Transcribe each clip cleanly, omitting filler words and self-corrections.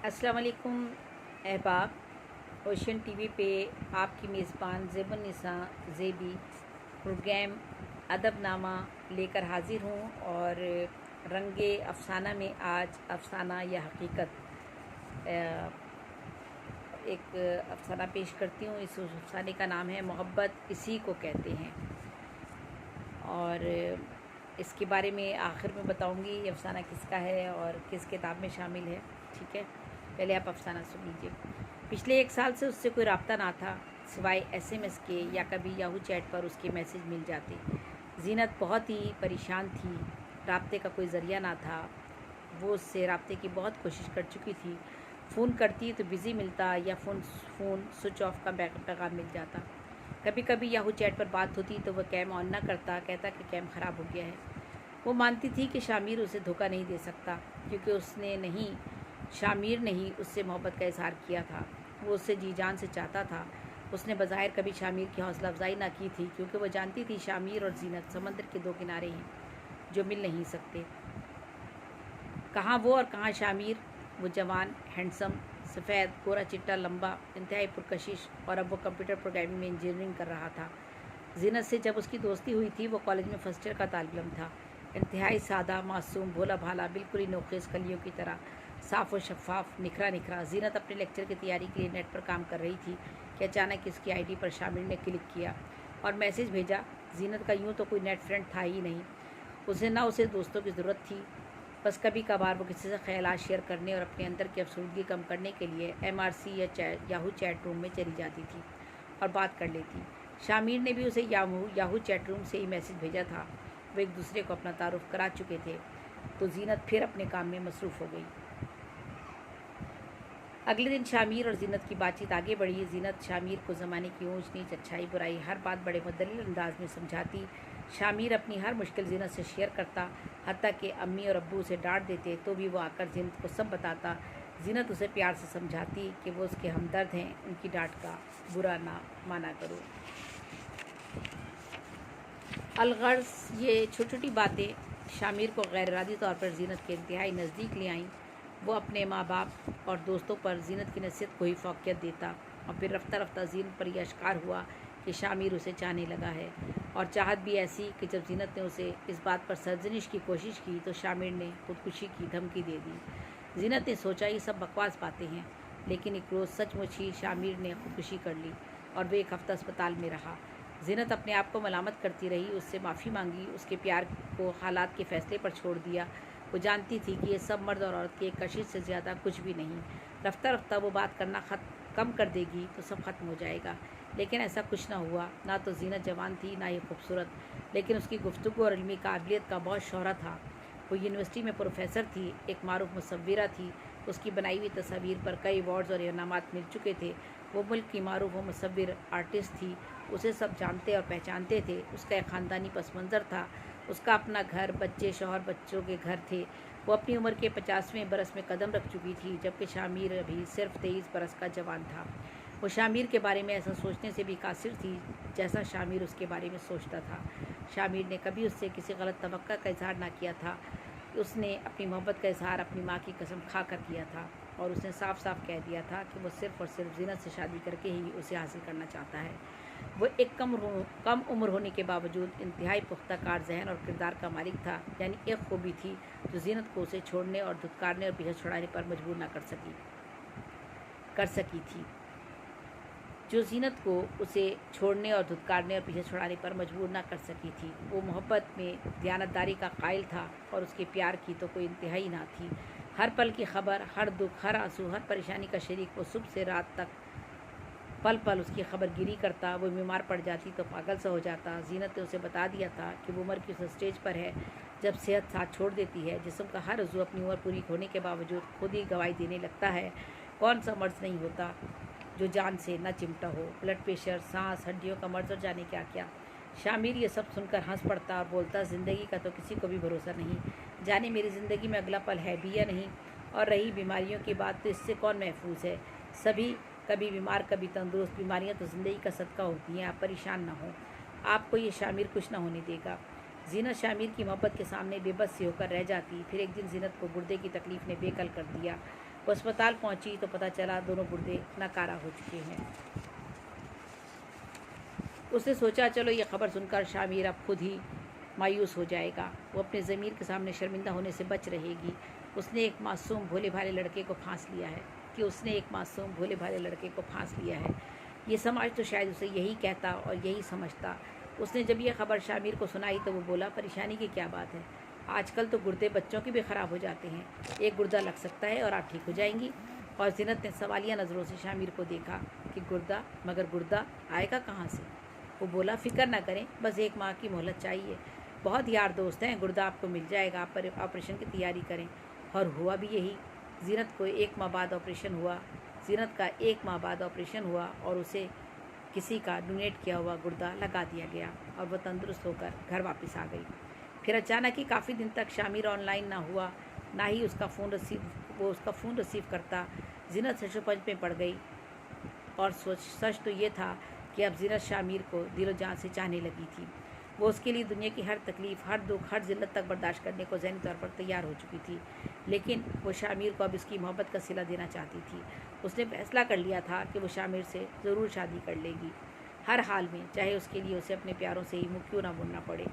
अस्सलाम वालेकुम अहबाब। ओशन टीवी पे आपकी मेज़बान ज़ेबुन्निसा ज़ेबी प्रोग्राम अदबनामा लेकर हाज़िर हूँ और रंगे अफ़साना में आज अफ़साना या हकीकत एक अफ़साना पेश करती हूँ। इस अफ़साने का नाम है मोहब्बत इसी को कहते हैं और इसके बारे में आखिर में बताऊँगी ये अफ़साना किसका है और किस किताब में शामिल है। ठीक है, पहले आप अफ़साना सुन लीजिए। पिछले 1 साल से उससे कोई राब्ता ना था सिवाय SMS के या कभी याहू चैट पर उसके मैसेज मिल जाते। ज़ीनत बहुत ही परेशान थी, राब्ते का कोई ज़रिया ना था। वो उससे राब्ते की बहुत कोशिश कर चुकी थी। फ़ोन करती तो बिज़ी मिलता या फ़ोन स्विच ऑफ का पैगाम मिल जाता। कभी कभी याहू चैट पर बात होती तो वह कैम ऑन ना करता, कहता कि कैम ख़राब हो गया है। वो मानती थी कि शामिर उसे धोखा नहीं दे सकता क्योंकि शामिर ने ही उससे मोहब्बत का इजहार किया था। वो उससे जी जान से चाहता था। उसने बज़ाहिर कभी शामिर की हौसला अफजाई ना की थी क्योंकि वह जानती थी शामिर और ज़ीनत समंदर के 2 किनारे हैं जो मिल नहीं सकते। कहाँ वो और कहाँ शामिर। वो जवान, हैंडसम, सफ़ेद, गोरा चिट्टा, लंबा, इंतहाई पुरकशिश और अब वो कंप्यूटर प्रोग्रामिंग में इंजीनियरिंग कर रहा था। ज़ीनत से जब उसकी दोस्ती हुई थी वो कॉलेज में फर्स्ट ईयर का तालिब इल्म था। इंतहाई सादा, मासूम, भोला भाला, बिल्कुल ही नोखेज़ कलियों की तरह, साफ़ और शफ़ाफ, निखरा। ज़ीनत अपने लेक्चर की तैयारी के लिए नेट पर काम कर रही थी कि अचानक इसकी आईडी पर शामिर ने क्लिक किया और मैसेज भेजा। ज़ीनत का यूँ तो कोई नेट फ्रेंड था ही नहीं। उसे दोस्तों की ज़रूरत थी। बस कभी कभार वो किसी से ख़यालात शेयर करने और अपने अंदर की अफसरदगी कम करने के लिए MRC या याहू चैट रूम में चली जाती थी और बात कर लेती। शामिर ने भी उसे याहू चैट रूम से ही मैसेज भेजा था। वो एक दूसरे को अपना तारुफ करा चुके थे तो ज़ीनत फिर अपने काम में मसरूफ़ हो गई। अगले दिन शामिर और ज़ीनत की बातचीत आगे बढ़ी। ज़ीनत शामिर को ज़माने की ऊंच नीच, अच्छाई बुराई, हर बात बड़े मुदल्लिल अंदाज में समझाती। शामिर अपनी हर मुश्किल ज़ीनत से शेयर करता, हत्ता कि अम्मी और अब्बू उसे डांट देते तो भी वो आकर ज़ीनत को सब बताता। ज़ीनत उसे प्यार से समझाती कि वो उसके हमदर्द हैं, उनकी डांट का बुरा ना माना करो। अलगर्ज़ ये छोटी छोटी बातें शामिर को गैर इरादी तौर पर ज़ीनत के इंतहाई नज़दीक ले आईं। वो अपने माँ बाप और दोस्तों पर ज़ीनत की नसीहत को ही फ़ौक़ियत देता और फिर रफ्ता रफ्ता ज़ीनत पर यह अश्कार हुआ कि शामिर उसे चाहने लगा है और चाहत भी ऐसी कि जब ज़ीनत ने उसे इस बात पर सरजनिश की कोशिश की तो शामिर ने खुदकुशी की धमकी दे दी। ज़ीनत ने सोचा ये सब बकवास बातें हैं, लेकिन एक रोज़ सचमुच ही शामिर ने खुदकुशी कर ली और वह 1 हफ़्ता अस्पताल में रहा। ज़ीनत अपने आप को मलामत करती रही, उससे माफ़ी मांगी, उसके प्यार को हालात के फ़ैसले पर छोड़ दिया। वो जानती थी कि ये सब मर्द और औरत की एक कशिश से ज़्यादा कुछ भी नहीं। रफ्ता रफ्ता वो बात करना कम कर देगी तो सब ख़त्म हो जाएगा, लेकिन ऐसा कुछ ना हुआ। ना तो ज़ीनत जवान थी, ना ही खूबसूरत, लेकिन उसकी गुफ्तगू और इल्मी काबिलियत का बहुत शोहरा था। वो यूनिवर्सिटी में प्रोफेसर थी, एक मारूफ मुसव्विरा थी। उसकी बनाई हुई तस्वीर पर कई अवार्ड्स और इनामात मिल चुके थे। वो मुल्क की मारूफ व मुसव्विर आर्टिस्ट थी। उसे सब जानते और पहचानते थे। उसका एक ख़ानदानी पस मंज़र था। उसका अपना घर, बच्चे, शौहर, बच्चों के घर थे। वो अपनी उम्र के 50वें बरस में कदम रख चुकी थी, जबकि शामिर अभी सिर्फ 23 बरस का जवान था। वो शामिर के बारे में ऐसा सोचने से भी कासिर थी जैसा शामिर उसके बारे में सोचता था। शामिर ने कभी उससे किसी गलत तवक्का का इजहार ना किया था। उसने अपनी मोहब्बत का इजहार अपनी माँ की कसम खा कर किया था और उसने साफ साफ कह दिया था कि वो सिर्फ़ और सिर्फ ज़ीनत से शादी करके ही उसे हासिल करना चाहता है। वो एक कम उम्र होने के बावजूद इंतहाई पुख्ता कार ज़हन और किरदार का मालिक था, यानी एक खूबी थी जो ज़ीनत को उसे छोड़ने और धुतकारने और पीछे छुड़ाने पर मजबूर ना कर सकी थी। जो ज़ीनत को उसे छोड़ने और धुतकारने और पीछे छुड़ाने पर मजबूर ना कर सकी थी। वो मोहब्बत में दियानतदारी का कायल था और उसके प्यार की तो कोई इंतहाई ना थी। हर पल की खबर, हर दुख, हर आंसू, हर परेशानी का शरीक वो सुबह से रात तक पल पल उसकी खबर गिरी करता। वो बीमार पड़ जाती तो पागल सा हो जाता। ज़ीनत ने उसे बता दिया था कि वो उम्र की उस स्टेज पर है जब सेहत साथ छोड़ देती है। जिस्म का हर उज़्व अपनी उम्र पूरी होने के बावजूद खुद ही गवाही देने लगता है। कौन सा मर्ज नहीं होता जो जान से न चिमटा हो। ब्लड प्रेशर, सांस, हड्डियों का मर्ज और जाने क्या क्या। शामिर ये सब सुनकर हंस पड़ता और बोलता, ज़िंदगी का तो किसी को भी भरोसा नहीं, जाने मेरी ज़िंदगी में अगला पल है भी या नहीं। और रही बीमारियों की बात तो इससे कौन महफूज है। सभी कभी बीमार कभी तंदुरुस्त। बीमारियां तो ज़िंदगी का सदका होती हैं। आप परेशान ना हो, आपको ये शामिर कुछ ना होने देगा। ज़ीनत शामिर की मोहब्बत के सामने बेबस सी होकर रह जाती। फिर एक दिन ज़ीनत को गुर्दे की तकलीफ़ ने बेकल कर दिया وہ अस्पताल पहुंची तो पता चला दोनों गुर्दे नकारा हो चुके हैं। उसने सोचा चलो ये खबर सुनकर शामिर अब खुद ही मायूस हो जाएगा, वो अपने ज़मीर के सामने शर्मिंदा होने से बच रहेगी। उसने एक मासूम भोले भाले लड़के को फांस लिया है ये समाज तो शायद उसे यही कहता और यही समझता। उसने जब ये खबर शामिर को सुनाई तो वो बोला, परेशानी की क्या बात है, आजकल तो गुर्दे बच्चों के भी ख़राब हो जाते हैं, एक गुर्दा लग सकता है और आप ठीक हो जाएंगी। और ज़ीनत ने सवालिया नज़रों से शामिर को देखा कि गुर्दा, मगर गुर्दा आएगा कहाँ से? वो बोला, फ़िक्र ना करें, बस एक माह की मोहलत चाहिए, बहुत यार दोस्त हैं, गुर्दा आपको मिल जाएगा, आप ऑपरेशन की तैयारी करें। और हुआ भी यही। ज़ीनत का 1 माह बाद ऑपरेशन हुआ और उसे किसी का डोनेट किया हुआ गुर्दा लगा दिया गया और वह तंदुरुस्त होकर घर वापस आ गई। फिर अचानक ही काफ़ी दिन तक शामिर ऑनलाइन ना हुआ, ना ही उसका फ़ोन रिसीव करता। ज़ीनत सचोपंच में पड़ गई और सच तो ये था कि अब ज़ीनत शामिर को दिलो जान से चाहने लगी थी। वो उसके लिए दुनिया की हर तकलीफ़, हर दुख, हर ज़िल्लत तक बर्दाश्त करने को ज़हनी तौर पर तैयार हो चुकी थी। लेकिन वो शामिर को अब इसकी मोहब्बत का सिला देना चाहती थी। उसने फैसला कर लिया था कि वो शामिर से ज़रूर शादी कर लेगी, हर हाल में, चाहे उसके लिए उसे अपने प्यारों से ही मुँह क्यों ना मोड़ना पड़े।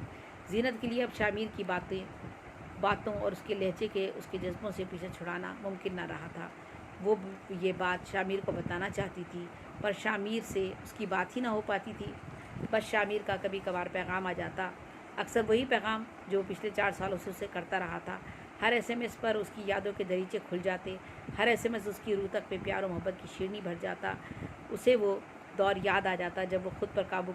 ज़ीनत के लिए अब शामिर की बातों और उसके लहजे के, उसके जज्बों से पीछे छुड़ाना मुमकिन ना रहा था। वो ये बात शामिर को बताना चाहती थी, पर शामिर से उसकी बात ही ना हो पाती थी। बस शामिर का कभी कभार पैगाम आ जाता, अक्सर वही पैगाम जो पिछले 4 सालों से उसे करता रहा था। हर SMS पर उसकी यादों के दरीचे खुल जाते, हर SMS उसकी रूह तक में प्यार और मोहब्बत की शीरनी भर जाता। उसे वो दौर याद आ जाता जब वो खुद पर काबू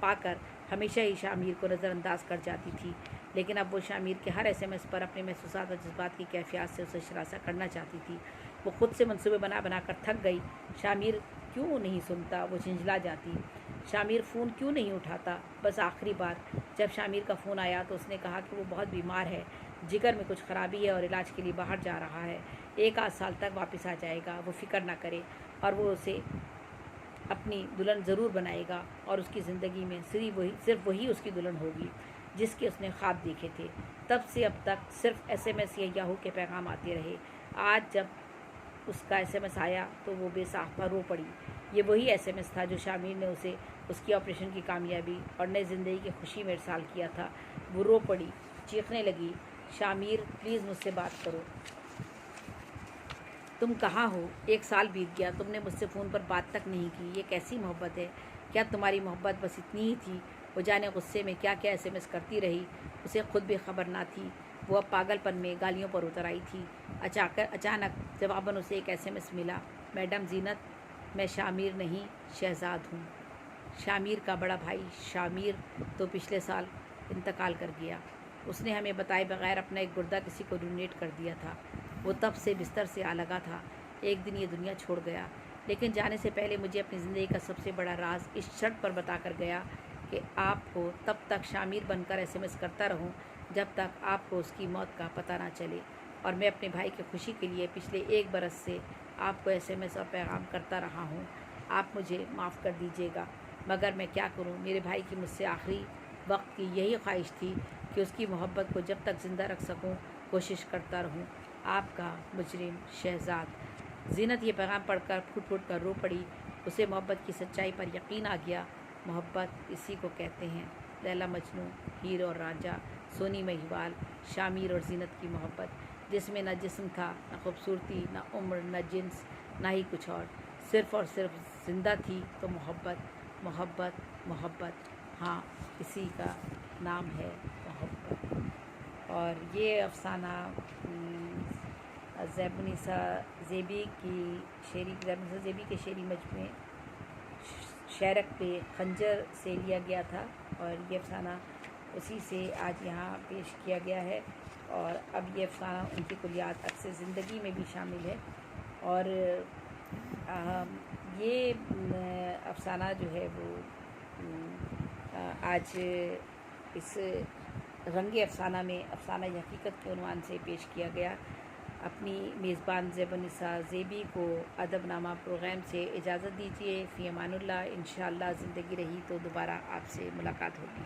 पाकर हमेशा ही शामिर को नज़रअंदाज कर जाती थी। लेकिन अब वो शामिर के हर SMS पर अपने महसूसात और जज्बात की कैफियत से उसे शरासा करना चाहती थी। वो खुद से मंसूबे बना कर थक गई। शामिर क्यों नहीं सुनता, वो झंझला जाती। शामिर फ़ोन क्यों नहीं उठाता? बस आखिरी बार जब शामिर का फ़ोन आया तो उसने कहा कि वो बहुत बीमार है, जिगर में कुछ ख़राबी है और इलाज के लिए बाहर जा रहा है, 1 आध साल तक वापस आ जाएगा, वो फ़िक्र ना करे और वो उसे अपनी दुल्हन ज़रूर बनाएगा और उसकी ज़िंदगी में सिर्फ वही उसकी दुल्हन होगी जिसके उसने ख्वाब देखे थे। तब से अब तक सिर्फ SMS या याहू के पैगाम आते रहे। आज जब उसका SMS आया तो वो बेसाख्ता रो पड़ी। ये वही SMS था जो शामिर ने उसे उसकी ऑपरेशन की कामयाबी और नई ज़िंदगी की खुशी में इरसाल किया था। वो रो पड़ी, चीखने लगी, शामिर प्लीज़ मुझसे बात करो, तुम कहाँ हो? 1 साल बीत गया, तुमने मुझसे फ़ोन पर बात तक नहीं की, ये कैसी मोहब्बत है? क्या तुम्हारी मोहब्बत बस इतनी ही थी? वो जाने गुस्से में क्या क्या SMS करती रही, उसे खुद भी खबर ना थी। वो अब पागलपन में गालियों पर उतर आई थी। अचानक जवाबन उसे एक SMS मिला, मैडम ज़ीनत, मैं शामिर नहीं शहजाद हूँ। शामिर का बड़ा भाई शामिर तो पिछले साल इंतकाल कर गया। उसने हमें बताए बगैर अपना एक गुर्दा किसी को डोनेट कर दिया था। वो तब से बिस्तर से आ लगा था। एक दिन ये दुनिया छोड़ गया, लेकिन जाने से पहले मुझे अपनी ज़िंदगी का सबसे बड़ा राज इस शर्त पर बता कर गया कि आपको तब तक शामिर बनकर SMS करता रहूं जब तक आपको उसकी मौत का पता ना चले। और मैं अपने भाई की खुशी के लिए पिछले 1 बरस से आपको SMS और पैगाम करता रहा हूं। आप मुझे माफ़ कर दीजिएगा, मगर मैं क्या करूं, मेरे भाई की मुझसे आखिरी वक्त की यही ख्वाहिश थी कि उसकी मोहब्बत को जब तक ज़िंदा रख सकूं कोशिश करता रहूं। आपका मुजरिम शहजाद। ज़ीनत ये पैगाम पढ़कर फूट कर रो पड़ी। उसे मोहब्बत की सच्चाई पर यकीन आ गया। मोहब्बत इसी को कहते हैं, लैला मजनू, हीर और रांझा, सोनी महिवाल, शामिर और ज़ीनत की मोहब्बत, जिसमें न जिस्म था, न खूबसूरती, न उम्र, न जिन्स, ना ही कुछ और, सिर्फ़ और सिर्फ ज़िंदा थी तो मोहब्बत, मोहब्बत, मोहब्बत। हाँ, इसी का नाम है मोहब्बत। और ये अफ़साना ज़ैबुन्निसा ज़ेबी के शेरी मजमूए शायरक पे खंजर से लिया गया था और ये अफ़साना उसी से आज यहाँ पेश किया गया है। और अब ये अफ़साना उनकी कुलियात अक्स ज़िंदगी में भी शामिल है। और ये अफ़साना जो है वो आज इस रंगे अफ़साना में अफ़साना हकीकत के उन्वान से पेश किया गया। अपनी मेज़बान ज़ैबुन्निसा ज़ेबी को अदबनामा प्रोग्राम से इजाज़त दीजिए। फ़ी अमानुल्लाह। इंशाअल्लाह ज़िंदगी रही तो दोबारा आपसे मुलाकात होगी।